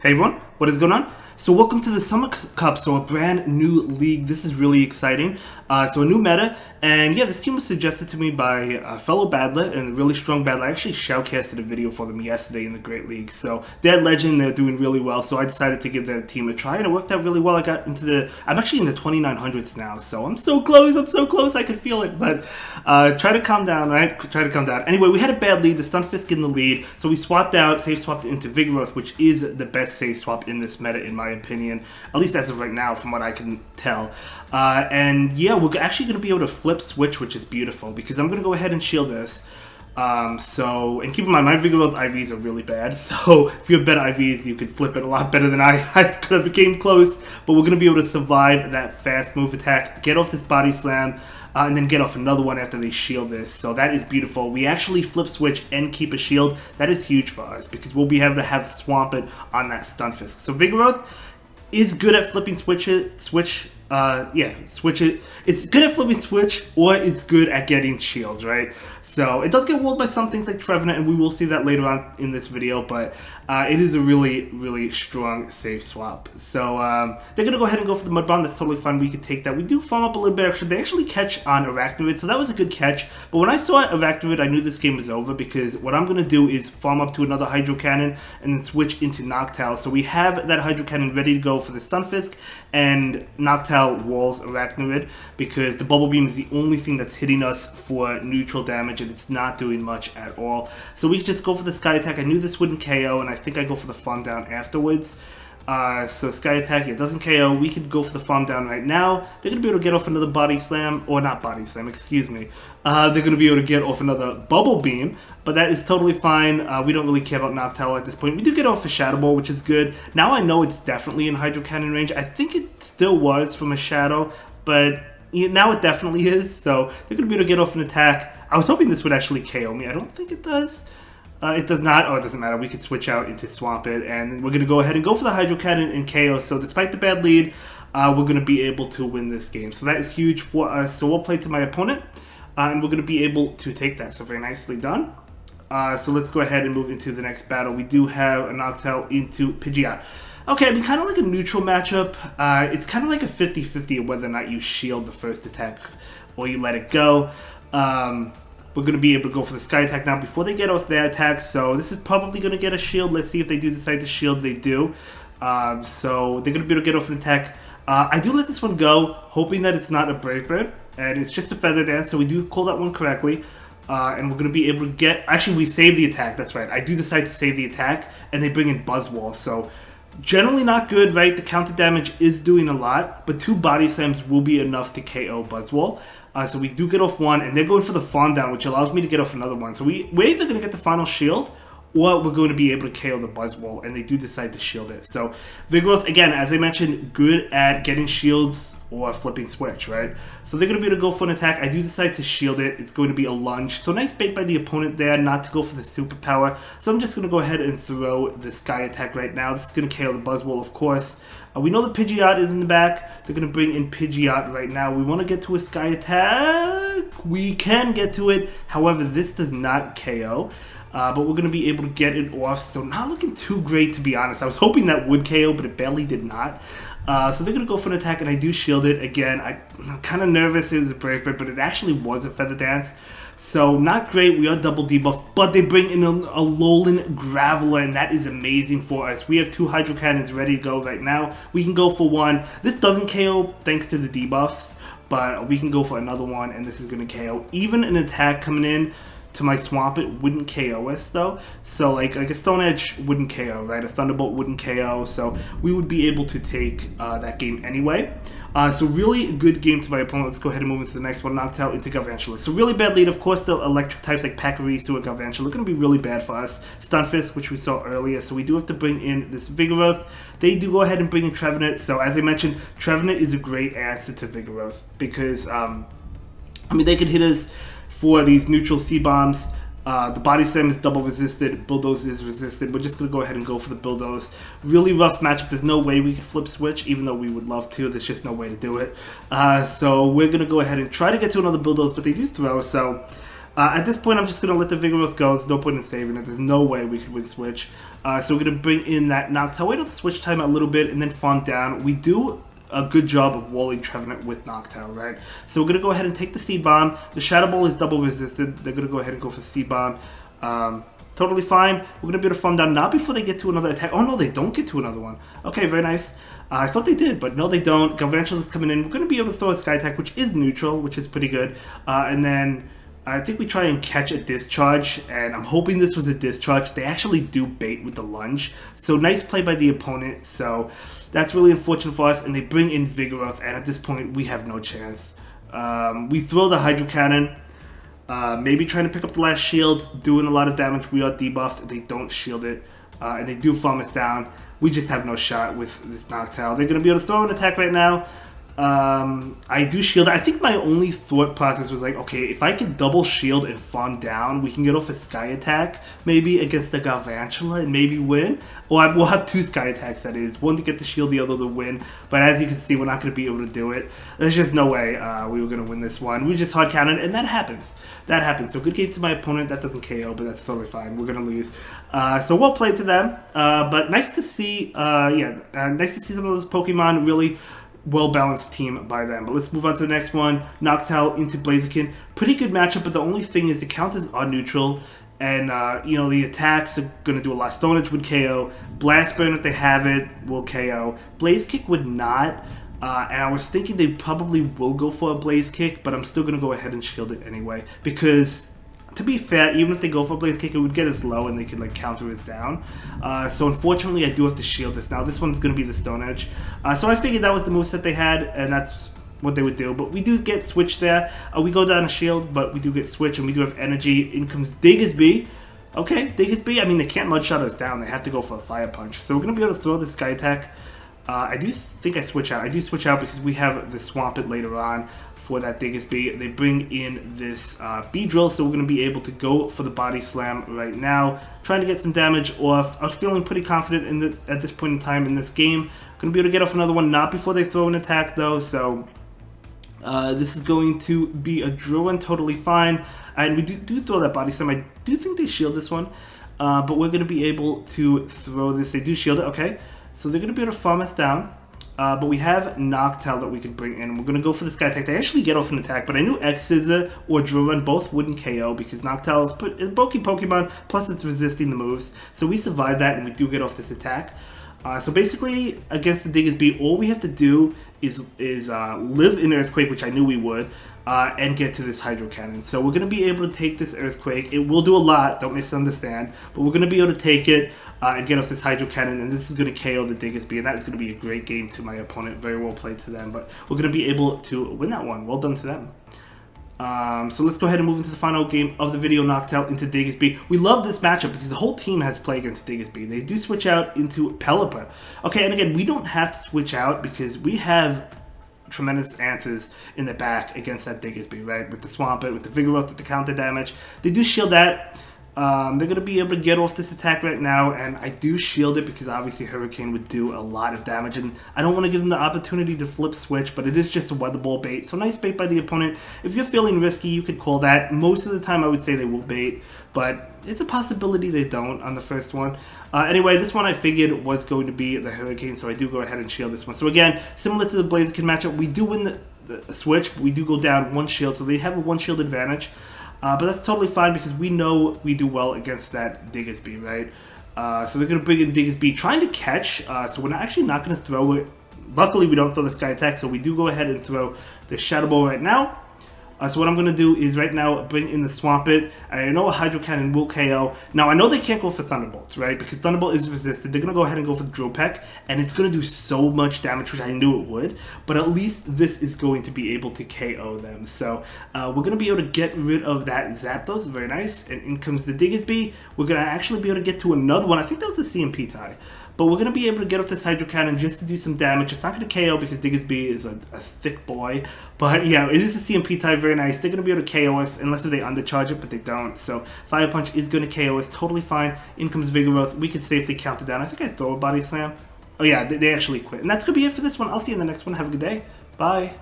Hey everyone, what is going on? So welcome to the Summer Cup, so a brand new league. This is really exciting. So a new meta, and yeah, this team was suggested to me by a fellow battler and a really strong battler. I actually shoutcasted a video for them yesterday in the Great League. So they're legend, they're doing really well, so I decided to give their team a try, and it worked out really well. I'm actually in the 2900s now, so I'm so close, I could feel it, but try to calm down, right? Try to calm down. Anyway, we had a bad lead, the Stunfisk in the lead, so we swapped out, save swapped into Vigoroth, which is the best save swap in this meta, in my opinion, at least as of right now, from what I can tell. And yeah, we're actually going to be able to flip switch, which is beautiful, because I'm going to go ahead and shield this. And keep in mind, my Vigoroth IVs are really bad, so if you have better IVs, you could flip it a lot better than I could have. Came close, but we're going to be able to survive that fast move attack, get off this body slam, and then get off another one after they shield this. So that is beautiful. We actually flip switch and keep a shield. That is huge for us, because we'll be able to have Swamp It on that Stunfisk. So Vigoroth is good at flipping switch it. It's good at flipping switch, or it's good at getting shields, right? So it does get walled by some things like Trevenant, and we will see that later on in this video, but it is a really strong save swap. So they're going to go ahead and go for the Mud Bomb. That's totally fine. We could take that. We do farm up a little bit extra. They actually catch on Arachnoid, so that was a good catch. But when I saw Arachnoid, I knew this game was over, because what I'm going to do is farm up to another Hydro Cannon and then switch into Noctowl. So we have that Hydro Cannon ready to go for the Stunfisk, and Noctowl walls Arachnoid, because the Bubble Beam is the only thing that's hitting us for neutral damage, and it's not doing much at all. So we could just go for the Sky Attack. I knew this wouldn't KO, and I think I go for the Farm Down afterwards. So Sky Attack, it doesn't KO. We could go for the Farm Down right now. They're going to be able to get off another Body Slam, or not Body Slam, excuse me. They're going to be able to get off another Bubble Beam, but that is totally fine. We don't really care about Noctowl at this point. We do get off a Shadow Ball, which is good. Now I know it's definitely in Hydro Cannon range. I think it still was from a Shadow, but now it definitely is. So they're going to be able to get off an attack. I was hoping this would actually KO me. I don't think it does. It does not. Oh, it doesn't matter. We could switch out into Swamp It, and we're going to go ahead and go for the Hydro Cannon and KO. So despite the bad lead, we're going to be able to win this game. So that is huge for us. So we'll play to my opponent, and we're going to be able to take that. So very nicely done. So let's go ahead and move into the next battle. We do have a Noctowl into Pidgeot. Okay, I mean, kind of like a neutral matchup. It's kind of like a 50-50 of whether or not you shield the first attack or you let it go. We're going to be able to go for the Sky Attack now before they get off their attack. So this is probably going to get a shield. Let's see if they do decide to shield. They do. So they're going to be able to get off an attack. I do let this one go, hoping that it's not a Brave Bird, and it's just a Feather Dance. So we do call that one correctly. And we're going to be able to get... Actually, we save the attack. That's right. I do decide to save the attack, and they bring in Buzzwole. So generally not good, right? The counter damage is doing a lot, but 2 Body Slams will be enough to KO Buzzwole. So we do get off one, and they're going for the Farm Down, which allows me to get off another one. So we're either going to get the final shield, or we're going to be able to KO the Buzzwole, and they do decide to shield it. So Vigoroth, again, as I mentioned, good at getting shields or flipping switch, right? So they're going to be able to go for an attack. I do decide to shield it. It's going to be a lunge. So nice bait by the opponent there not to go for the superpower. So I'm just going to go ahead and throw the Sky Attack right now. This is going to KO the Buzzwole, of course. We know the Pidgeot is in the back. They're going to bring in Pidgeot right now. We want to get to a Sky Attack. We can get to it. However, this does not KO. But we're going to be able to get it off. So not looking too great, to be honest. I was hoping that would KO, but it barely did not. So they're going to go for an attack, and I do shield it. Again, I'm kind of nervous it was a Brave Bird, but it actually was a Feather Dance. So not great. We are double debuffed, but they bring in a Alolan Graveler, and that is amazing for us. We have 2 Hydro Cannons ready to go right now. We can go for one. This doesn't KO thanks to the debuffs, but we can go for another one, and this is going to KO. Even an attack coming in to my Swamp It wouldn't KO us though. So like a Stone Edge wouldn't KO, right? A Thunderbolt wouldn't KO, so we would be able to take that game anyway. So really good game to my opponent. Let's go ahead and move into the next one. Noctowl into Garvantula. So really bad lead. Of course, the electric types like Pachirisu or Garvantula are going to be really bad for us. Stunfisk, which we saw earlier. So we do have to bring in this Vigoroth. They do go ahead and bring in Trevenant. So as I mentioned, Trevenant is a great answer to Vigoroth, because I mean, they could hit us for these neutral C-Bombs. The Body Slam is double resisted, Bulldoze is resisted. We're just going to go ahead and go for the Bulldoze. Really rough matchup. There's no way we can flip switch, even though we would love to. There's just no way to do it. So we're going to go ahead and try to get to another Bulldoze, but they do throw. So At this point, I'm just going to let the Vigoroth go. There's no point in saving it. There's no way we could win Switch. So we're going to bring in that Noctowl. Wait on the Switch time a little bit and then farm down. We do a good job of walling Trevenant with Noctowl, right? So we're going to go ahead and take the Seed Bomb. The Shadow Ball is double resisted. They're going to go ahead and go for Seed Bomb. Totally fine. We're going to be able to farm down, not before they get to another attack. Oh, no, they don't get to another one. Okay, very nice. I thought they did, but no, they don't. Galvantula is coming in. We're going to be able to throw a Sky Attack, which is neutral, which is pretty good. And then I think we try and catch a Discharge, and I'm hoping this was a Discharge. They actually do bait with the Lunge. So nice play by the opponent. So that's really unfortunate for us, and they bring in Vigoroth, and at this point, we have no chance. We throw the Hydro Cannon. Maybe trying to pick up the last shield, doing a lot of damage. We are debuffed. They don't shield it, and they do farm us down. We just have no shot with this Noctowl. They're going to be able to throw an attack right now. I do shield. I think my only thought process was like, okay, if I can double shield and farm down, we can get off a Sky Attack maybe against the Galvantula and maybe win. Or we'll have two Sky Attacks, that is. One to get the shield, the other to win. But as you can see, we're not going to be able to do it. There's just no way we were going to win this one. We just hard counted, and that happens. That happens. So good game to my opponent. That doesn't KO, but that's totally fine. We're going to lose. So well played to them. But nice to see, nice to see some of those Pokemon really well-balanced team by them. But let's move on to the next one. Noctowl into Blaziken. Pretty good matchup, but the only thing is the counters are neutral. And, you know, the attacks are going to do a lot. Stone Edge would KO. Blast Burn, if they have it, will KO. Blaze Kick would not. And I was thinking they probably will go for a Blaze Kick, but I'm still going to go ahead and shield it anyway. Because, to be fair, even if they go for a Blaze Kick, it would get us low and they could, like, counter us down. So, unfortunately, I do have to shield this. Now, this one's going to be the Stone Edge. So, I figured that was the moveset they had, and that's what they would do. But we do get Switch there. We go down a shield, but we do get Switch, and we do have energy. In comes Diggersby. Okay, Diggersby. I mean, they can't Mudshot us down. They have to go for a Fire Punch. So, we're going to be able to throw the Sky Attack. I do think I switch out. I do switch out because we have the Swampert later on for that Diggersby. They bring in this Beedrill, so we're going to be able to go for the Body Slam right now. Trying to get some damage off. I was feeling pretty confident in this, at this point in time in this game. Going to be able to get off another one, not before they throw an attack though, so this is going to be a drill run, totally fine. And we do throw that Body Slam. I do think they shield this one, but we're going to be able to throw this. They do shield it, okay. So they're going to be able to farm us down, but we have Noctowl that we could bring in. We're going to go for the Sky Attack. They actually get off an attack, but I knew X-Scissor or Drill Run both wouldn't KO because Noctowl is a bulky Pokemon, plus it's resisting the moves. So we survived that, and we do get off this attack. So basically, against the Diggersby, all we have to do is live in Earthquake, which I knew we would, and get to this Hydro Cannon. So we're going to be able to take this Earthquake. It will do a lot, don't misunderstand, but we're going to be able to take it and get off this Hydro Cannon, and this is going to KO the Diggersby, and that is going to be a great game to my opponent. Very well played to them, but we're going to be able to win that one. Well done to them. So let's go ahead and move into the final game of the video, Noctowl into Diggersby. We love this matchup because the whole team has play against Diggersby. They do switch out into Pelipper. Okay, and again, we don't have to switch out because we have tremendous answers in the back against that Diggersby, right? With the Swampert, with the Vigoroth, with the counter damage. They do shield that. They're going to be able to get off this attack right now, and I do shield it because obviously Hurricane would do a lot of damage, and I don't want to give them the opportunity to flip switch, but it is just a Weather Ball bait, so nice bait by the opponent. If you're feeling risky, you could call that. Most of the time I would say they will bait, but it's a possibility they don't on the first one. Anyway, this one I figured was going to be the Hurricane, so I do go ahead and shield this one. So again, similar to the Blaziken matchup, we do win the switch, but we do go down one shield, so they have a one shield advantage. But that's totally fine because we know we do well against that Diggersby, right? So they're going to bring in Diggersby, trying to catch, so we're actually not going to throw it. Luckily, we don't throw the Sky Attack, so we do go ahead and throw the Shadow Ball right now. So what I'm going to do is right now bring in the Swampert. I know a Hydro Cannon will KO. Now, I know they can't go for Thunderbolts, right? Because Thunderbolt is resisted. They're going to go ahead and go for the Drill Peck, and it's going to do so much damage, which I knew it would. But at least this is going to be able to KO them. So we're going to be able to get rid of that Zapdos. Very nice. And in comes the Diggersby. We're going to actually be able to get to another one. I think that was a CMP tie. But we're going to be able to get off this Hydro Cannon just to do some damage. It's not going to KO because Diggersby is a thick boy. But yeah, it is a CMP type, very nice. They're going to be able to KO us unless they undercharge it, but they don't. So Fire Punch is going to KO us, totally fine. In comes Vigoroth. We could safely count it down. I think I throw a Body Slam. Oh yeah, they actually quit. And that's going to be it for this one. I'll see you in the next one. Have a good day. Bye.